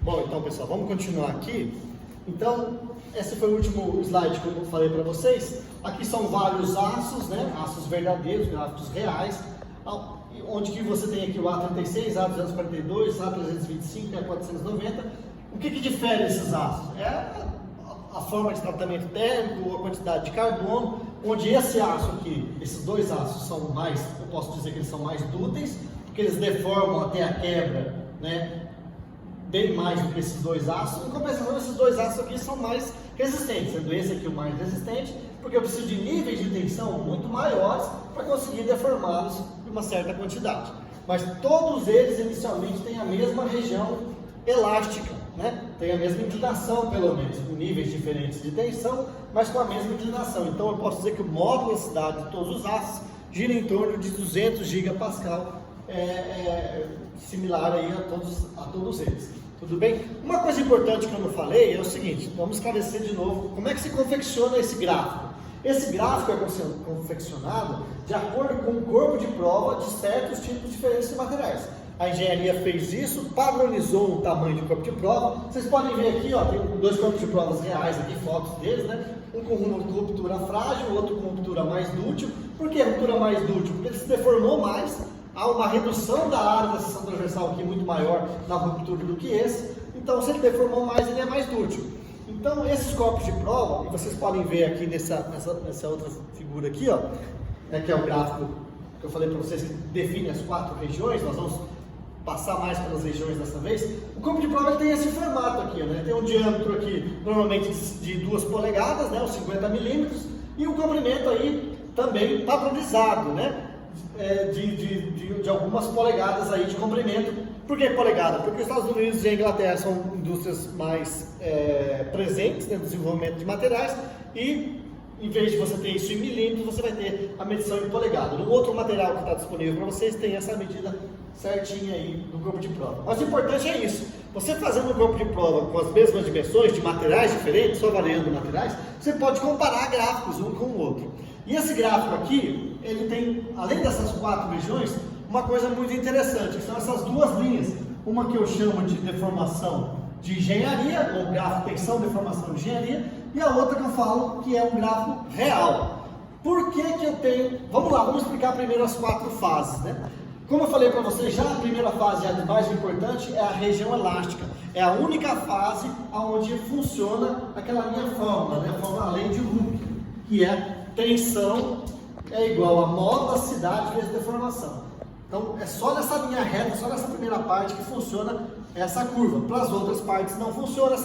Bom, então pessoal, vamos continuar aqui. Então, esse foi o último slide que eu falei para vocês. Aqui são vários aços, né? Aços verdadeiros, gráficos reais, onde que você tem aqui o A36, A242, A325 e A490. O que difere esses aços? É a forma de tratamento térmico, a quantidade de carbono, onde esse aço aqui, esses dois aços são mais, eu posso dizer que eles são mais dúteis, porque eles deformam até a quebra, né? Bem mais do que esses dois aços. Em compensação, esses dois aços aqui são mais resistentes, sendo esse aqui o mais resistente, porque eu preciso de níveis de tensão muito maiores para conseguir deformá-los em uma certa quantidade. Mas todos eles inicialmente têm a mesma região elástica, né? Tem a mesma inclinação, pelo menos, com níveis diferentes de tensão, mas com a mesma inclinação. Então eu posso dizer que o módulo de velocidade de todos os aços gira em torno de 200 gigapascal, similar aí a todos eles. Tudo bem? Uma coisa importante que eu não falei é o seguinte, vamos esclarecer de novo como é que se confecciona esse gráfico. Esse gráfico é confeccionado de acordo com o corpo de prova de certos tipos diferentes de materiais. A engenharia fez isso, padronizou o tamanho de corpo de prova. Vocês podem ver aqui, ó, tem dois corpos de provas reais aqui, fotos deles, né? Um com ruptura frágil, o outro com ruptura mais dútil. Por que ruptura mais dútil? Porque ele se deformou mais. Há uma redução da área da seção transversal aqui muito maior na ruptura do que esse. Então, se ele deformou mais, ele é mais dútil. Então, esses corpos de prova, e vocês podem ver aqui nessa outra figura aqui, ó, né, que é o gráfico que eu falei para vocês que define as 4 regiões. Nós vamos passar mais pelas regiões dessa vez. O corpo de prova ele tem esse formato aqui, né? Tem um diâmetro aqui, normalmente de 2 polegadas, né, os 50 milímetros, e o comprimento aí também padronizado, né? De algumas polegadas aí de comprimento. Por que polegada? Porque os Estados Unidos e a Inglaterra são indústrias mais presentes, né, no desenvolvimento de materiais, e em vez de você ter isso em milímetros, você vai ter a medição em polegada. No outro material que está disponível para vocês, tem essa medida certinha aí no corpo de prova. Mas o importante é isso, você fazendo um corpo de prova com as mesmas dimensões, de materiais diferentes, só variando materiais, você pode comparar gráficos um com o outro. E esse gráfico aqui, ele tem, além dessas 4 regiões, uma coisa muito interessante, que são essas duas linhas. Uma que eu chamo de deformação de engenharia, ou gráfico tensão, deformação de engenharia, e a outra que eu falo que é um gráfico real. Por que que eu tenho... Vamos lá, vamos explicar primeiro as 4 fases, né? Como eu falei para vocês, já a primeira fase, a mais importante, é a região elástica. É a única fase onde funciona aquela minha fórmula, né? A fórmula lei de Hooke, que é tensão é igual a modacidade vezes deformação. Então, é só nessa linha reta, só nessa primeira parte que funciona essa curva. Para as outras partes não funciona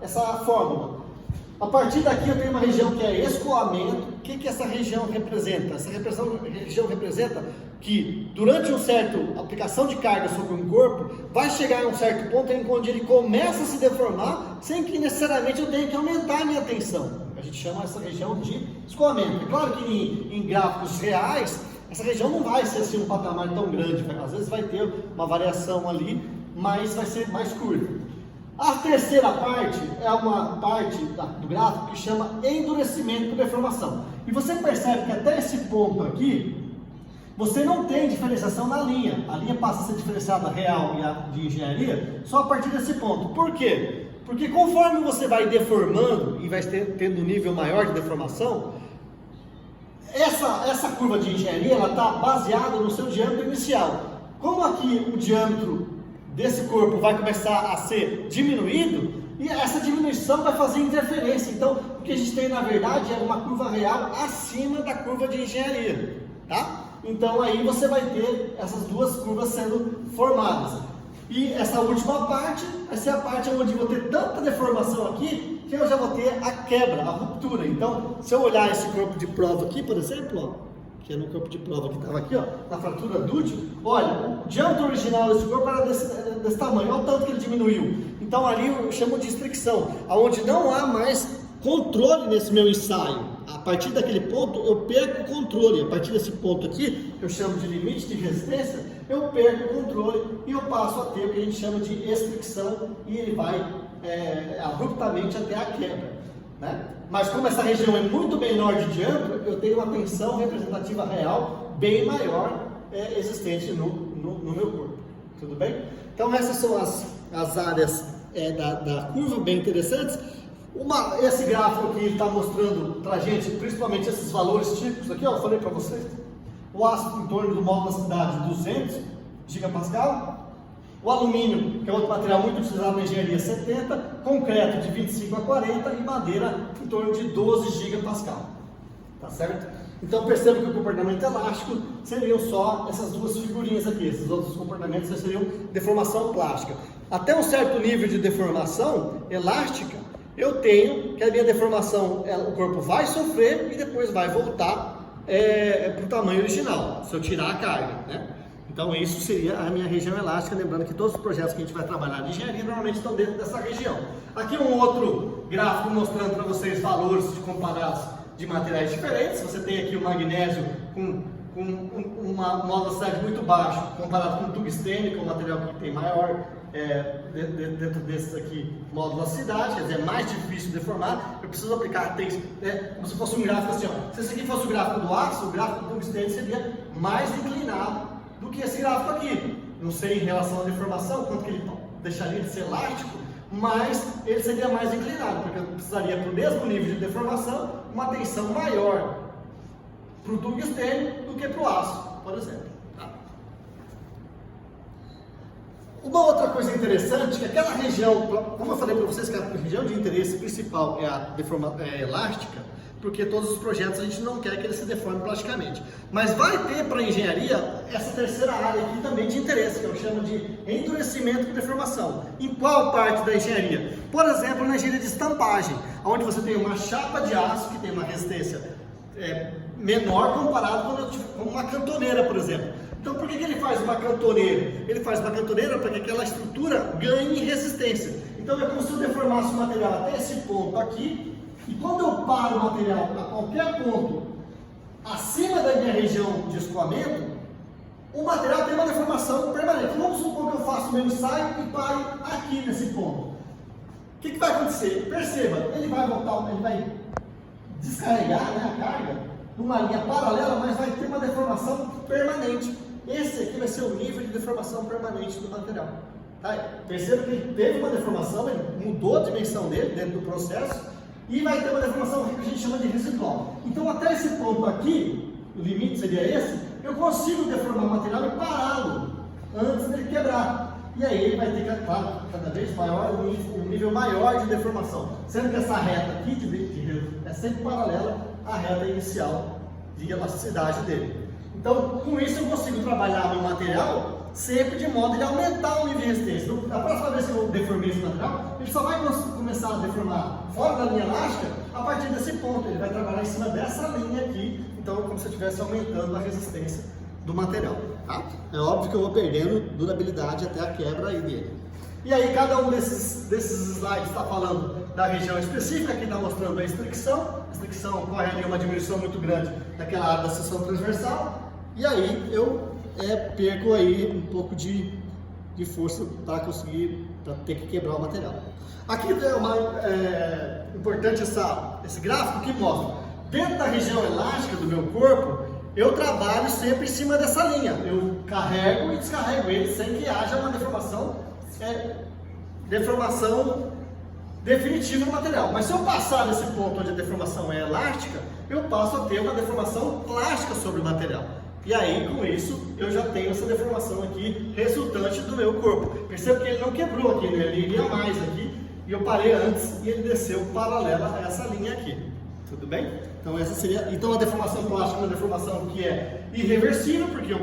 essa fórmula. A partir daqui eu tenho uma região que é escoamento. O que essa região representa? Essa região representa que durante uma certa aplicação de carga sobre um corpo, vai chegar a um certo ponto em onde ele começa a se deformar, sem que necessariamente eu tenha que aumentar a minha tensão. A gente chama essa região de escoamento. É claro que em gráficos reais, essa região não vai ser assim um patamar tão grande, às vezes vai ter uma variação ali, mas vai ser mais curta. A terceira parte é uma parte do gráfico que chama endurecimento por deformação. E você percebe que até esse ponto aqui, você não tem diferenciação na linha. A linha passa a ser diferenciada real e a de engenharia só a partir desse ponto. Por quê? Porque conforme você vai deformando e vai tendo um nível maior de deformação, essa curva de engenharia está baseada no seu diâmetro inicial. Como aqui o diâmetro desse corpo vai começar a ser diminuído, e essa diminuição vai fazer interferência. Então, o que a gente tem na verdade é uma curva real acima da curva de engenharia, tá? Então aí você vai ter essas duas curvas sendo formadas. E essa última parte, essa é a parte onde eu vou ter tanta deformação aqui, que eu já vou ter a quebra, a ruptura. Então, se eu olhar esse corpo de prova aqui, por exemplo, ó, que é no corpo de prova que estava aqui, ó, na fratura dútil, olha, o diâmetro original desse corpo era desse tamanho, olha o tanto que ele diminuiu. Então ali eu chamo de fricção, onde não há mais controle nesse meu ensaio. A partir daquele ponto eu perco o controle. A partir desse ponto aqui, eu chamo de limite de resistência, eu perco o controle e eu passo a ter o que a gente chama de estricção, e ele vai abruptamente até a quebra, né? Mas como essa região é muito menor de diâmetro, eu tenho uma tensão representativa real bem maior existente no meu corpo. Tudo bem? Então essas são as áreas da curva bem interessantes. Esse gráfico aqui está mostrando para a gente, principalmente esses valores típicos aqui, ó, eu falei para vocês, o aço em torno do módulo da cidade, 200 gigapascal, o alumínio, que é outro material muito utilizado na engenharia, 70, concreto de 25 a 40 e madeira em torno de 12 gigapascal, tá certo? Então perceba que o comportamento elástico seriam só essas duas figurinhas aqui, esses outros comportamentos seriam deformação plástica. Até um certo nível de deformação elástica, eu tenho que a minha deformação, o corpo vai sofrer e depois vai voltar para o tamanho original, se eu tirar a carga, né? Então isso seria a minha região elástica, lembrando que todos os projetos que a gente vai trabalhar de engenharia normalmente estão dentro dessa região. Aqui um outro gráfico mostrando para vocês valores comparados de materiais diferentes. Você tem aqui o magnésio com uma velocidade muito baixa comparado com o tungstênio, que é um material que tem maior dentro desses aqui módulos da cidade, quer dizer, é mais difícil de deformar. Eu preciso aplicar como se fosse um gráfico assim, ó. Se esse aqui fosse o gráfico do aço, o gráfico do tungstênio seria mais inclinado do que esse gráfico aqui. Não sei em relação à deformação, quanto que ele deixaria de ser elástico, mas ele seria mais inclinado, porque eu precisaria, para o mesmo nível de deformação, uma tensão maior para o tungstênio do que para o aço, por exemplo. Tá? Uma outra coisa interessante, que aquela região, como eu falei para vocês, que a região de interesse principal é a elástica, porque todos os projetos a gente não quer que ele se deforme plasticamente. Mas vai ter para a engenharia essa terceira área aqui também de interesse, que eu chamo de endurecimento e deformação. Em qual parte da engenharia? Por exemplo, na engenharia de estampagem, onde você tem uma chapa de aço que tem uma resistência menor comparado com uma cantoneira, por exemplo. Então por que ele faz uma cantoneira? Ele faz uma cantoneira para que aquela estrutura ganhe resistência. Então é como se eu deformasse o material até esse ponto aqui, e quando eu paro o material a qualquer ponto acima da minha região de escoamento, o material tem uma deformação permanente. Vamos supor que eu faço o meu ensaio e pare aqui nesse ponto. O que vai acontecer? Perceba, ele vai voltar, ele vai descarregar, né, a carga numa linha paralela, mas vai ter uma deformação permanente. Esse aqui vai ser o nível de deformação permanente do material. Tá? Perceba que ele teve uma deformação, ele mudou a dimensão dele dentro do processo, e vai ter uma deformação que a gente chama de residual. Então até esse ponto aqui, o limite seria esse, eu consigo deformar o material e pará-lo antes dele quebrar. E aí ele vai ter, claro, cada vez maior, um nível maior de deformação. Sendo que essa reta aqui é sempre paralela à reta inicial de elasticidade dele. Então com isso eu consigo trabalhar meu material sempre de modo de aumentar o nível de resistência. Então, a próxima vez que eu deformei esse material, ele só vai começar a deformar fora da linha elástica a partir desse ponto. Ele vai trabalhar em cima dessa linha aqui, então é como se eu estivesse aumentando a resistência do material. Tá? É óbvio que eu vou perdendo durabilidade até a quebra aí dele. E aí cada um desses slides está falando da região específica, aqui está mostrando a estricção. A estricção ocorre ali uma diminuição muito grande daquela área da seção transversal, e aí eu perco aí um pouco de força para conseguir, para ter que quebrar o material. Aqui é importante esse gráfico que mostra, dentro da região elástica do meu corpo, eu trabalho sempre em cima dessa linha. Eu carrego e descarrego ele sem que haja uma deformação definitiva no material. Mas se eu passar desse ponto onde a deformação é elástica, eu passo a ter uma deformação plástica sobre o material. E aí, com isso, eu já tenho essa deformação aqui resultante do meu corpo. Perceba que ele não quebrou aqui, né? Ele iria mais aqui, e eu parei antes e ele desceu paralela a essa linha aqui. Tudo bem? Então essa seria. Então a deformação plástica é uma deformação que é irreversível, porque eu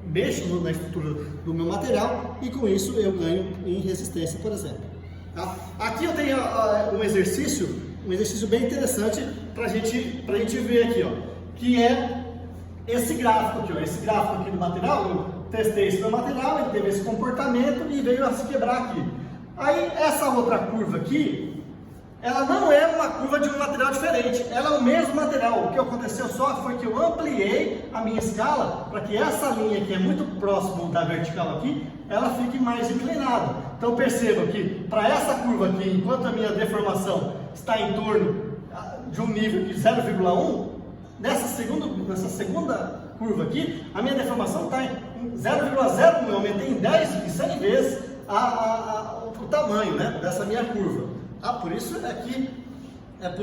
mexo na estrutura do meu material e com isso eu ganho em resistência, por exemplo. Tá? Aqui eu tenho um exercício bem interessante para a gente ver aqui, ó, que é esse gráfico aqui, ó, esse gráfico aqui do material. Eu testei esse meu material, ele teve esse comportamento e veio a se quebrar aqui. Aí essa outra curva aqui, ela não é uma curva de um material diferente, ela é o mesmo material. O que aconteceu só foi que eu ampliei a minha escala para que essa linha que é muito próximo da vertical aqui, ela fique mais inclinada. Então perceba que para essa curva aqui, enquanto a minha deformação está em torno de um nível de 0,1, nessa segunda curva aqui, a minha deformação está em 0,01, eu aumentei em 10 e 100 vezes o tamanho, né, dessa minha curva. Por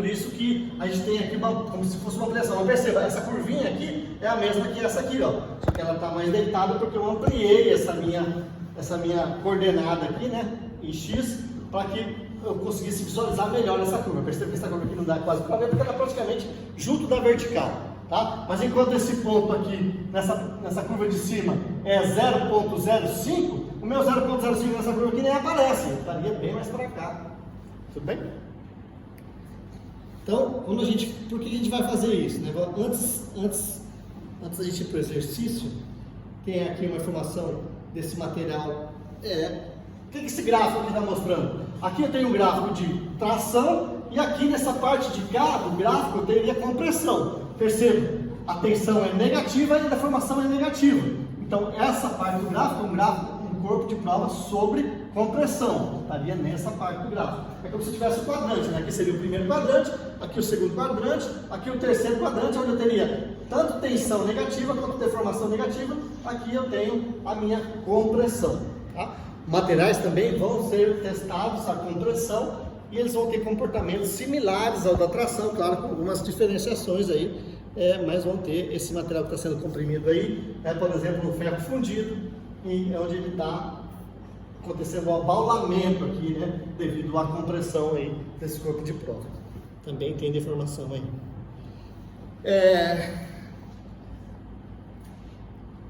isso que a gente tem aqui como se fosse uma ampliação. Perceba, essa curvinha aqui é a mesma que essa aqui, ó. Só que ela está mais deitada porque eu ampliei essa minha coordenada aqui, né, em X, para que eu conseguisse visualizar melhor essa curva. Perceba que essa curva aqui não dá quase para ver porque ela está praticamente junto da vertical, tá? Mas enquanto esse ponto aqui, nessa curva de cima, é 0,05, o meu 0,05 nessa curva aqui nem aparece, ele estaria bem mais para cá. Tudo bem? Então, por que a gente vai fazer isso, né? Antes da gente ir para o exercício, tem aqui uma informação desse material. O que esse gráfico aqui está mostrando? Aqui eu tenho um gráfico de tração e aqui nessa parte de cá do gráfico eu teria compressão. Perceba, a tensão é negativa e a deformação é negativa. Então essa parte do gráfico é um corpo de prova sobre compressão. Estaria nessa parte do gráfico. É como se tivesse um quadrante, né? Aqui seria o primeiro quadrante, aqui o segundo quadrante, aqui o terceiro quadrante, onde eu teria tanto tensão negativa quanto deformação negativa. Aqui eu tenho a minha compressão, tá? Materiais também vão ser testados a compressão e eles vão ter comportamentos similares ao da tração, claro, com algumas diferenciações aí, mas vão ter esse material que está sendo comprimido aí, por exemplo, no ferro fundido, e onde ele está acontecendo um abaulamento aqui, né, devido à compressão aí desse corpo de prova. Também tem deformação aí.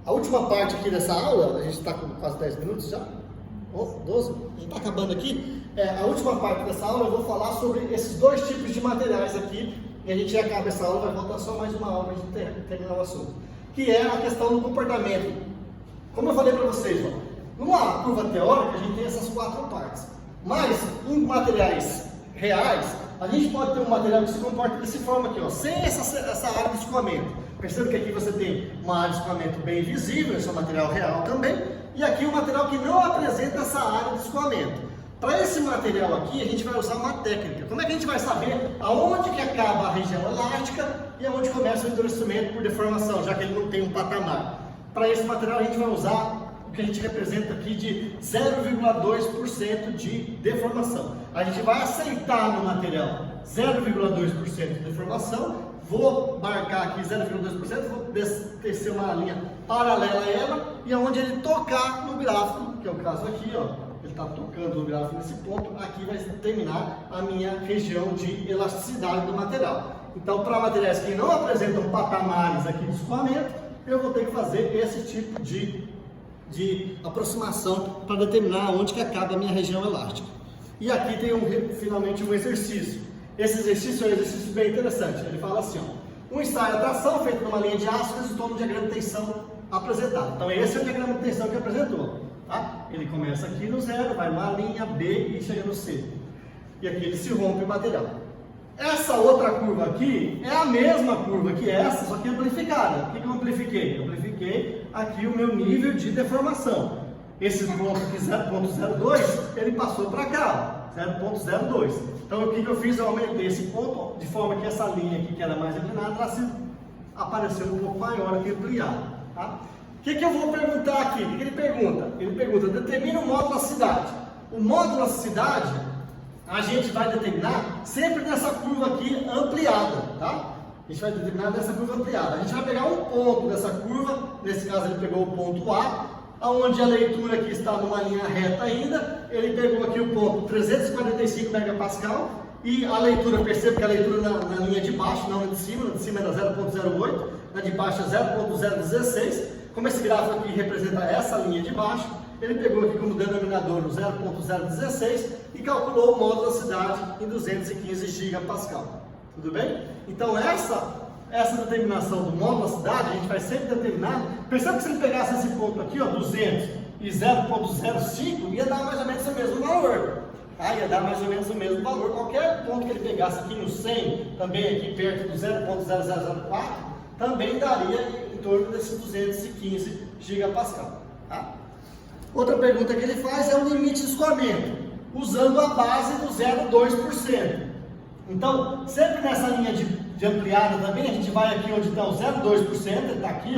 A última parte aqui dessa aula, a gente está com quase 10 minutos já. 12? A gente está acabando aqui. A última parte dessa aula eu vou falar sobre esses dois tipos de materiais aqui. E a gente acaba essa aula, vai voltar só mais uma aula para a gente terminar o assunto. Que é a questão do comportamento. Como eu falei para vocês, numa curva teórica a gente tem essas 4 partes. Mas em materiais reais, a gente pode ter um material que se comporta dessa forma aqui, sem essa área de escoamento. Perceba que aqui você tem uma área de escoamento bem visível, esse é um material real também. E aqui um material que não apresenta essa área de escoamento. Para esse material aqui, a gente vai usar uma técnica. Como é que a gente vai saber aonde que acaba a região elástica e aonde começa o endurecimento por deformação, já que ele não tem um patamar? Para esse material, a gente vai usar o que a gente representa aqui de 0,2% de deformação. A gente vai aceitar no material 0,2% de deformação. Vou marcar aqui 0,2%, vou descer uma linha paralela a ela, e aonde ele tocar no gráfico, que é o caso aqui, ele está tocando no gráfico nesse ponto, aqui vai terminar a minha região de elasticidade do material. Então, para materiais que não apresentam patamares aqui de escoamento, eu vou ter que fazer esse tipo de aproximação para determinar onde que acaba a minha região elástica. E aqui tem finalmente um exercício. Esse exercício é um exercício bem interessante. Ele fala assim, um ensaio de tração feito numa linha de aço resultou no diagrama de tensão apresentado. Então esse é o diagrama de tensão que apresentou, tá? Ele começa aqui no 0, vai numa linha B e chega no C. E aqui ele se rompe o material. Essa outra curva aqui é a mesma curva que essa, só que amplificada. O que eu amplifiquei? Eu amplifiquei aqui o meu nível de deformação. Esse ponto aqui, 0,02, ele passou para cá, 0,02. Então o que eu fiz? Eu aumentei esse ponto de forma que essa linha aqui, que era mais inclinada, ela apareceu um pouco maior aqui, ampliada. Tá? O que eu vou perguntar aqui? O que ele pergunta? Ele pergunta, determina o módulo elasticidade. O módulo elasticidade a gente vai determinar sempre nessa curva aqui ampliada, tá? A gente vai determinar nessa curva ampliada. A gente vai pegar um ponto dessa curva, nesse caso ele pegou o ponto A, onde a leitura aqui está numa linha reta ainda, ele pegou aqui o ponto 345 megapascal, e a leitura, perceba que a leitura na linha de baixo, não na de cima é da 0,08, na de baixo é 0,016, como esse gráfico aqui representa essa linha de baixo, ele pegou aqui como denominador o 0,016 e calculou o módulo da cidade em 215 gigapascal. Tudo bem? Então essa determinação do módulo da cidade, a gente vai sempre determinar. Percebe que se ele pegasse esse ponto aqui, 200 e 0,05, ia dar mais ou menos o mesmo valor. Tá? Ia dar mais ou menos o mesmo valor. Qualquer ponto que ele pegasse aqui no 100, também aqui perto do 0,0004, também daria em torno desses 215 gigapascal. Tá? Outra pergunta que ele faz é o limite de escoamento, usando a base do 0,2%. Então, sempre nessa linha de ampliada também, a gente vai aqui onde está o 0,2%, ele está aqui,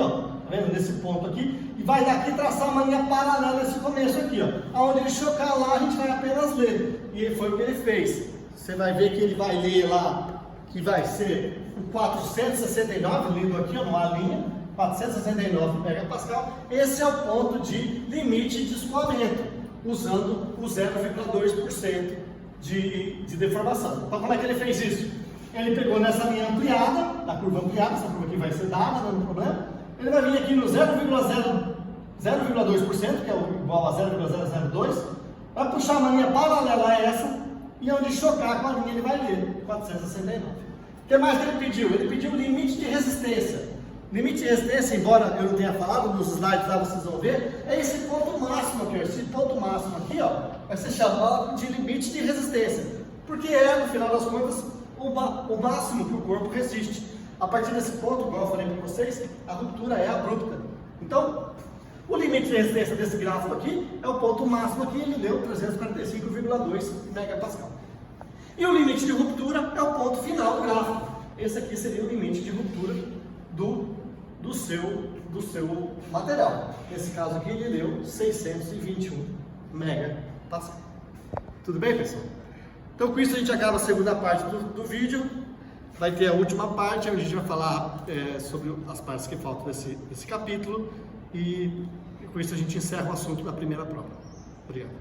vendo? Nesse ponto aqui, e vai daqui traçar uma linha paralela nesse começo aqui, ó. Aonde ele chocar lá, a gente vai apenas ler. E foi o que ele fez. Você vai ver que ele vai ler lá, que vai ser o 469, lindo aqui, ó, numa linha, 469 megapascal. Esse é o ponto de limite de escoamento, usando o 0,2% de deformação. Então, como é que ele fez isso? Ele pegou nessa linha ampliada, da curva ampliada, essa curva aqui vai ser dada, não tem problema. Ele vai vir aqui no 0,2%, que é igual a 0,002, vai puxar uma linha paralela a essa, e onde chocar com a linha ele vai ler 469. O que mais que ele pediu? Ele pediu o limite de resistência. Limite de resistência, embora eu não tenha falado, nos slides lá vocês vão ver, é esse ponto máximo aqui, ó. Esse ponto máximo aqui, ó, vai ser chamado de limite de resistência, porque é, no final das contas, o máximo que o corpo resiste. A partir desse ponto, igual eu falei para vocês, a ruptura é abrupta. Então, o limite de resistência desse gráfico aqui é o ponto máximo aqui, ele deu 345,2 megapascal. E o limite de ruptura é o ponto final do gráfico. Esse aqui seria o limite de ruptura do seu material. Nesse caso aqui, ele deu 621 megapascal. Tudo bem, pessoal? Então, com isso a gente acaba a segunda parte do vídeo. Vai ter a última parte, onde a gente vai falar sobre as partes que faltam desse capítulo. E com isso a gente encerra o assunto da primeira prova. Obrigado.